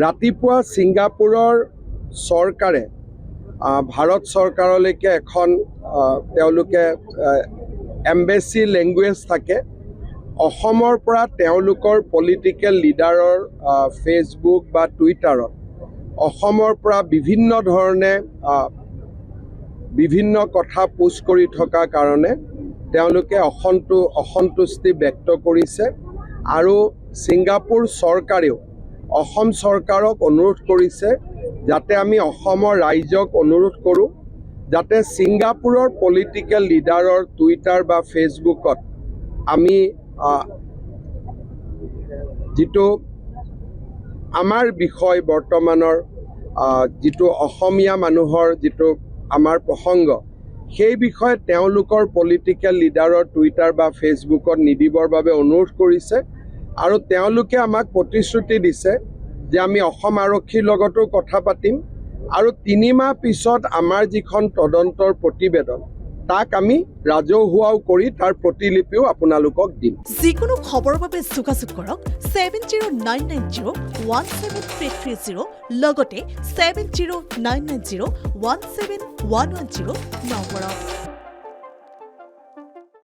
ৰাতিপুৱা ছিংগাপুৰৰ চৰকাৰে ভাৰত চৰকাৰলৈকে এখন তেওঁলোকে এম্বেচি লেংগুৱেজ থাকে অসমৰ পৰা তেওঁলোকৰ পলিটিকেল লিডাৰৰ ফেচবুক বা টুইটাৰত অসমৰ পৰা বিভিন্ন ধৰণে বিভিন্ন কথা পোষ্ট কৰি থকাৰ কাৰণে তেওঁলোকে অসন্তুষ্টি ব্যক্ত কৰিছে আৰু ছিংগাপুৰ চৰকাৰেও অসম চৰকাৰক অনুৰোধ কৰিছে যাতে আমি অসমৰ ৰাইজক অনুৰোধ কৰোঁ যাতে ছিংগাপুৰৰ পলিটিকেল লিডাৰৰ টুইটাৰ বা ফেচবুকত আমি যিটো আমাৰ বিষয় বৰ্তমানৰ যিটো অসমীয়া মানুহৰ যিটো আমাৰ প্ৰসংগ সেই বিষয়ে তেওঁলোকৰ পলিটিকেল লিডাৰৰ টুইটাৰ বা ফেচবুকত নিদিবৰ বাবে অনুৰোধ কৰিছে আৰু তেওঁলোকে আমাক প্ৰতিশ্ৰুতি দিছে যে আমি অসম আৰক্ষীৰ লগতো কথা পাতিম আৰু 3 মাহ পিছত আমাৰ যিখন তদন্তৰ প্ৰতিবেদন তাক আমি ৰাজহুৱাও কৰি তাৰ প্ৰতিলিপিও আপোনালোকক দিম। যিকোনো খবৰৰ বাবে যোগাযোগ কৰক 7099017330 লগতে 7099017110 নম্বৰত।